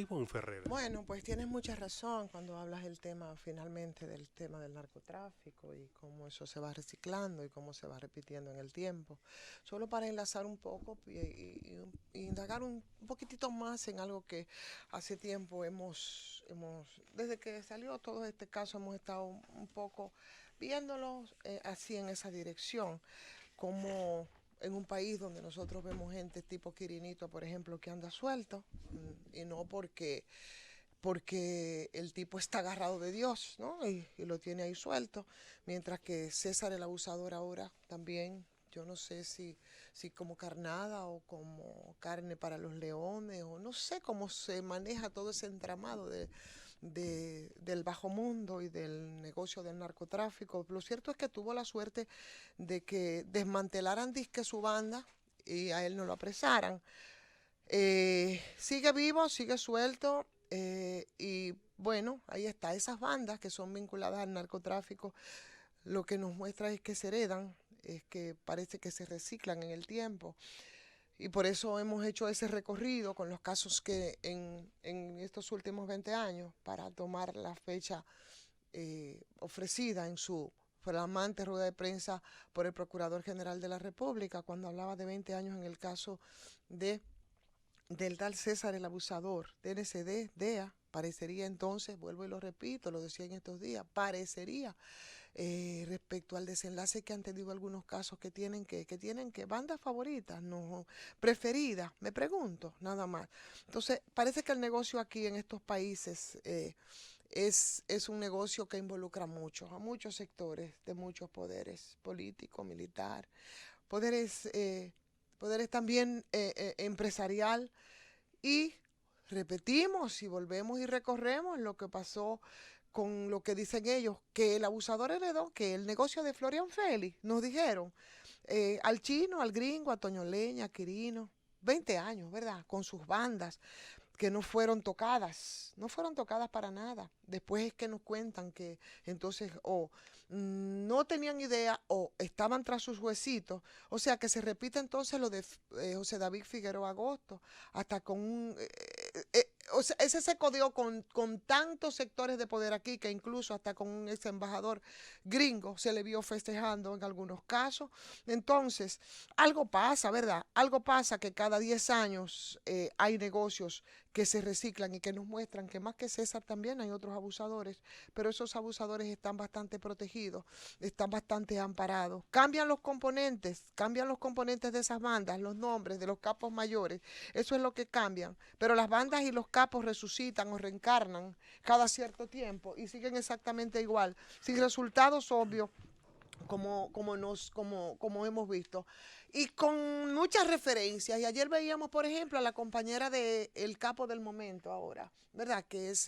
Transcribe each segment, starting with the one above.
Davon Ferrer. Bueno, pues tienes mucha razón cuando hablas del tema, finalmente, del tema del narcotráfico y cómo eso se va reciclando y cómo se va repitiendo en el tiempo. Solo para enlazar un poco y indagar un poquitito más en algo que hace tiempo desde que salió todo este caso, hemos estado un poco viéndolo así en esa dirección, como en un país donde nosotros vemos gente tipo Quirinito, por ejemplo, que anda suelto, y no porque el tipo está agarrado de Dios, ¿no? Y lo tiene ahí suelto, mientras que César el abusador ahora también, yo no sé si como carnada o como carne para los leones, o no sé cómo se maneja todo ese entramado del bajo mundo y del negocio del narcotráfico. Lo cierto es que tuvo la suerte de que desmantelaran disque su banda y a él no lo apresaran. Sigue vivo, sigue suelto, y bueno, ahí está. Esas bandas que son vinculadas al narcotráfico, lo que nos muestra es que se heredan, es que parece que se reciclan en el tiempo. Y por eso hemos hecho ese recorrido con los casos que en estos últimos 20 años, para tomar la fecha ofrecida en su flamante rueda de prensa por el Procurador General de la República, cuando hablaba de 20 años en el caso de del tal César el abusador, DNCD, DEA. Parecería entonces, vuelvo y lo repito, lo decía en estos días, parecería, respecto al desenlace que han tenido algunos casos que tienen que bandas favoritas, no preferidas, me pregunto, nada más. Entonces, parece que el negocio aquí en estos países es un negocio que involucra a muchos sectores de muchos poderes, político, militar, poderes, poderes también empresarial, y repetimos y volvemos y recorremos lo que pasó con lo que dicen ellos, que el abusador heredó, que el negocio de Florian Félix, nos dijeron, al chino, al gringo, a Toño Leña, a Quirino, 20 años, ¿verdad? Con sus bandas que no fueron tocadas, no fueron tocadas para nada. Después es que nos cuentan que entonces no tenían idea o estaban tras sus huesitos. O sea que se repite entonces lo de José David Figueroa Agosto, hasta con o sea, ese se codió con tantos sectores de poder aquí que incluso hasta con un ex embajador gringo se le vio festejando en algunos casos. Entonces, algo pasa, ¿verdad? Algo pasa que cada 10 años hay negocios que se reciclan y que nos muestran que más que César también hay otros abusadores, pero esos abusadores están bastante protegidos, están bastante amparados. Cambian los componentes de esas bandas, los nombres de los capos mayores, eso es lo que cambian, pero las bandas y los capos resucitan o reencarnan cada cierto tiempo y siguen exactamente igual, sin resultados obvios como hemos visto. Y con muchas referencias. Y ayer veíamos, por ejemplo, a la compañera de El Capo del Momento ahora, ¿verdad? Que es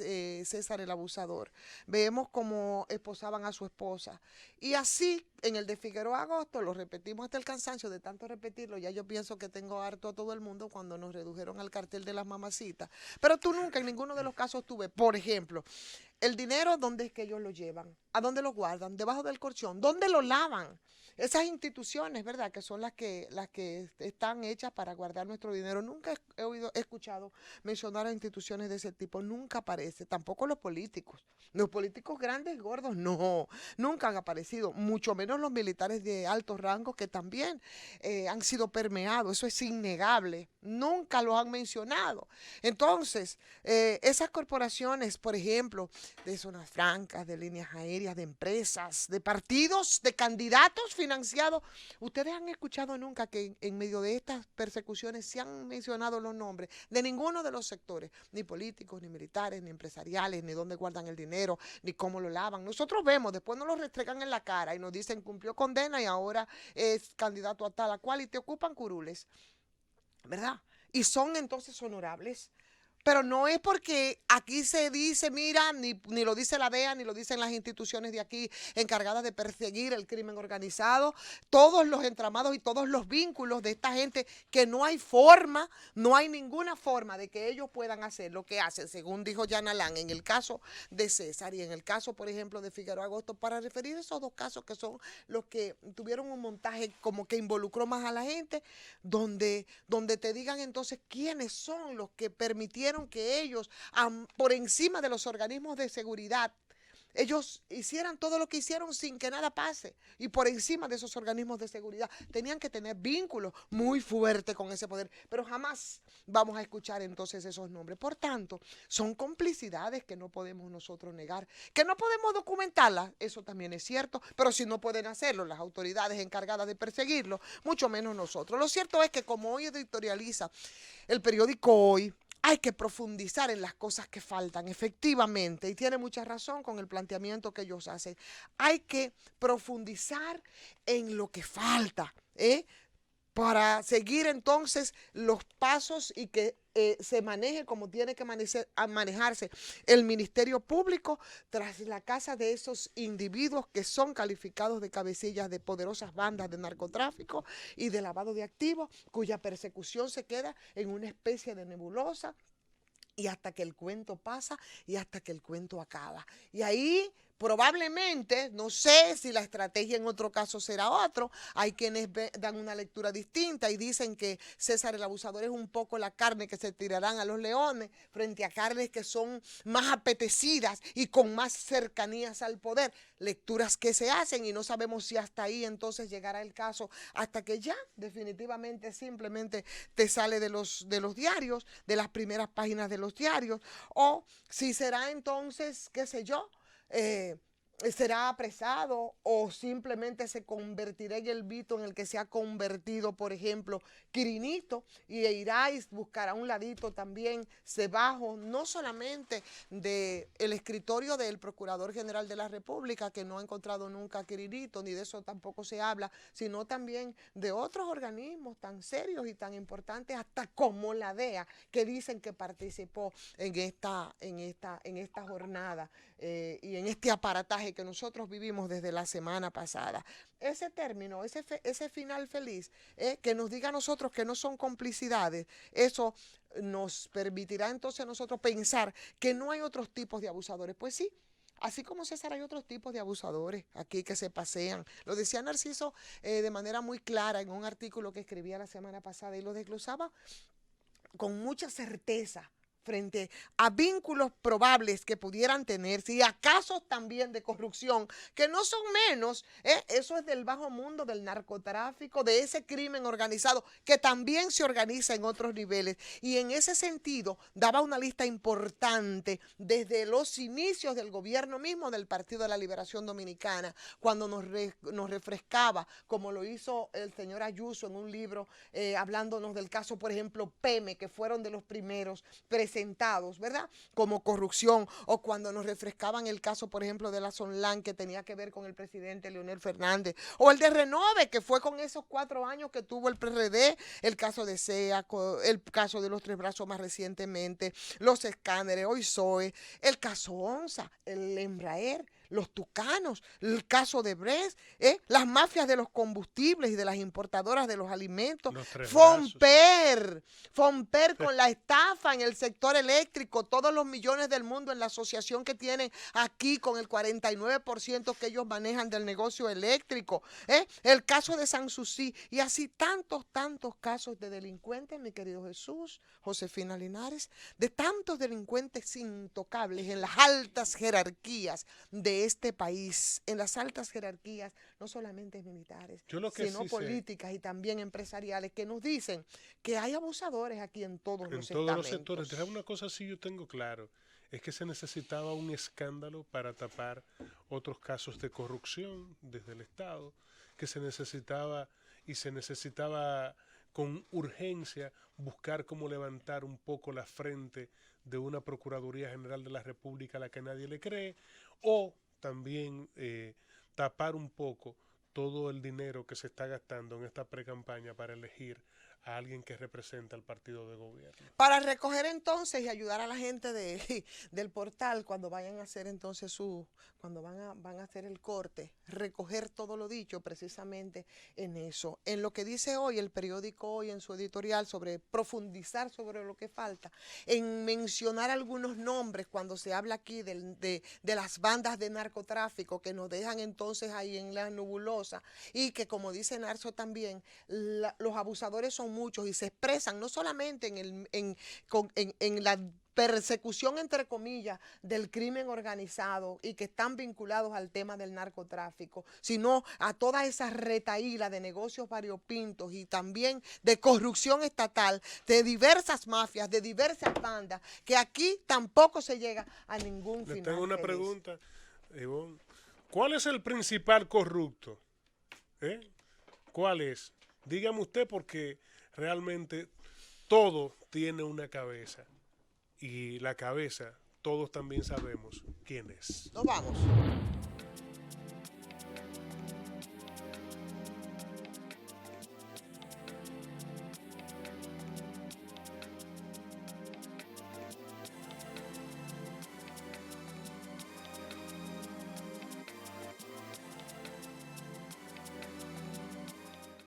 César el Abusador. Vemos cómo esposaban a su esposa. Y así, en el de Figueroa Agosto, lo repetimos hasta el cansancio de tanto repetirlo. Ya yo pienso que tengo harto a todo el mundo cuando nos redujeron al cartel de las mamacitas. Pero tú nunca en ninguno de los casos tuve, por ejemplo, el dinero, ¿dónde es que ellos lo llevan? ¿A dónde lo guardan? ¿Debajo del colchón? ¿Dónde lo lavan? Esas instituciones, ¿verdad? Que son las que están hechas para guardar nuestro dinero. Nunca he escuchado mencionar a instituciones de ese tipo. Nunca aparece. Tampoco los políticos. Los políticos grandes, gordos, no. Nunca han aparecido. Mucho menos los militares de altos rangos que también han sido permeados. Eso es innegable. Nunca los han mencionado. Entonces, esas corporaciones, por ejemplo, de zonas francas, de líneas aéreas, de empresas, de partidos, de candidatos financiados. ¿Ustedes han escuchado nunca que en medio de estas persecuciones se han mencionado los nombres de ninguno de los sectores, ni políticos, ni militares, ni empresariales, ni dónde guardan el dinero, ni cómo lo lavan? Nosotros vemos, después nos lo restregan en la cara y nos dicen cumplió condena y ahora es candidato a tal a cual y te ocupan curules, ¿verdad? Y son entonces honorables. Pero no es porque aquí se dice, mira, ni lo dice la DEA, ni lo dicen las instituciones de aquí encargadas de perseguir el crimen organizado, todos los entramados y todos los vínculos de esta gente, que no hay forma, no hay ninguna forma de que ellos puedan hacer lo que hacen, según dijo Jan Alain, en el caso de César y en el caso, por ejemplo, de Figueroa Agosto, para referir a esos dos casos que son los que tuvieron un montaje como que involucró más a la gente, donde te digan entonces quiénes son los que permitieron permitieron que ellos, por encima de los organismos de seguridad, ellos hicieran todo lo que hicieron sin que nada pase. Y por encima de esos organismos de seguridad tenían que tener vínculos muy fuertes con ese poder. Pero jamás vamos a escuchar entonces esos nombres. Por tanto, son complicidades que no podemos nosotros negar. Que no podemos documentarlas, eso también es cierto. Pero si no pueden hacerlo las autoridades encargadas de perseguirlo, mucho menos nosotros. Lo cierto es que como hoy editorializa el periódico Hoy, hay que profundizar en las cosas que faltan, efectivamente, y tiene mucha razón con el planteamiento que ellos hacen. Hay que profundizar en lo que falta, para seguir entonces los pasos y que se maneje como tiene que manejarse el Ministerio Público tras la casa de esos individuos que son calificados de cabecillas de poderosas bandas de narcotráfico y de lavado de activos, cuya persecución se queda en una especie de nebulosa y hasta que el cuento pasa y hasta que el cuento acaba. Y ahí probablemente, no sé si la estrategia en otro caso será otro, hay quienes dan una lectura distinta y dicen que César el Abusador es un poco la carne que se tirarán a los leones frente a carnes que son más apetecidas y con más cercanías al poder, lecturas que se hacen y no sabemos si hasta ahí entonces llegará el caso, hasta que ya definitivamente simplemente te sale de los diarios, de las primeras páginas de los diarios, o si será entonces, qué sé yo, será apresado o simplemente se convertirá en el vito en el que se ha convertido, por ejemplo, Quirinito, y irá y buscará un ladito también debajo, no solamente del escritorio del Procurador General de la República, que no ha encontrado nunca a Quirinito, ni de eso tampoco se habla, sino también de otros organismos tan serios y tan importantes, hasta como la DEA, que dicen que participó en esta jornada y en este aparataje que nosotros vivimos desde la semana pasada. Ese término, ese final feliz, que nos diga a nosotros que no son complicidades, eso nos permitirá entonces a nosotros pensar que no hay otros tipos de abusadores. Pues sí, así como César hay otros tipos de abusadores aquí que se pasean. Lo decía Narciso de manera muy clara en un artículo que escribía la semana pasada y lo desglosaba con mucha certeza frente a vínculos probables que pudieran tenerse y a casos también de corrupción, que no son menos, eso es del bajo mundo del narcotráfico, de ese crimen organizado, que también se organiza en otros niveles. Y en ese sentido, daba una lista importante desde los inicios del gobierno mismo del Partido de la Liberación Dominicana, cuando nos refrescaba, como lo hizo el señor Ayuso en un libro, hablándonos del caso, por ejemplo, PEME, que fueron de los primeros presentados, ¿verdad? Como corrupción, o cuando nos refrescaban el caso, por ejemplo, de la Sonlan, que tenía que ver con el presidente Leonel Fernández, o el de Renove, que fue con esos 4 años que tuvo el PRD, el caso de SEA, el caso de los Tres Brazos más recientemente, los escáneres, hoy SOE, el caso ONSA, el Embraer, los tucanos, el caso de Brest, las mafias de los combustibles y de las importadoras de los alimentos, Fomper con la estafa en el sector eléctrico, todos los millones del mundo en la asociación que tienen aquí con el 49% que ellos manejan del negocio eléctrico, el caso de Sanssouci y así tantos casos de delincuentes, mi querido Jesús, Josefina Linares, de tantos delincuentes intocables en las altas jerarquías de este país, en las altas jerarquías, no solamente militares, sino sí políticas y también empresariales, que nos dicen que hay abusadores aquí en todos los sectores. Deja una cosa sí yo tengo claro, es que se necesitaba un escándalo para tapar otros casos de corrupción desde el Estado, que se necesitaba con urgencia buscar cómo levantar un poco la frente de una Procuraduría General de la República a la que nadie le cree, o también tapar un poco todo el dinero que se está gastando en esta pre-campaña para elegir a alguien que representa al partido de gobierno. Para recoger entonces y ayudar a la gente del portal cuando vayan a hacer entonces cuando van a hacer el corte, recoger todo lo dicho precisamente en eso. En lo que dice hoy el periódico Hoy en su editorial sobre profundizar sobre lo que falta, en mencionar algunos nombres cuando se habla aquí de las bandas de narcotráfico que nos dejan entonces ahí en la nebulosa cosas y que, como dice Narso también, los abusadores son muchos y se expresan no solamente en la persecución, entre comillas, del crimen organizado y que están vinculados al tema del narcotráfico, sino a toda esa retaíla de negocios variopintos y también de corrupción estatal, de diversas mafias, de diversas bandas, que aquí tampoco se llega a ningún final. Le tengo una feliz. pregunta, Ivonne. ¿Cuál es el principal corrupto? ¿Cuál es? Dígame usted, porque realmente todo tiene una cabeza. Y la cabeza, todos también sabemos quién es. Nos vamos.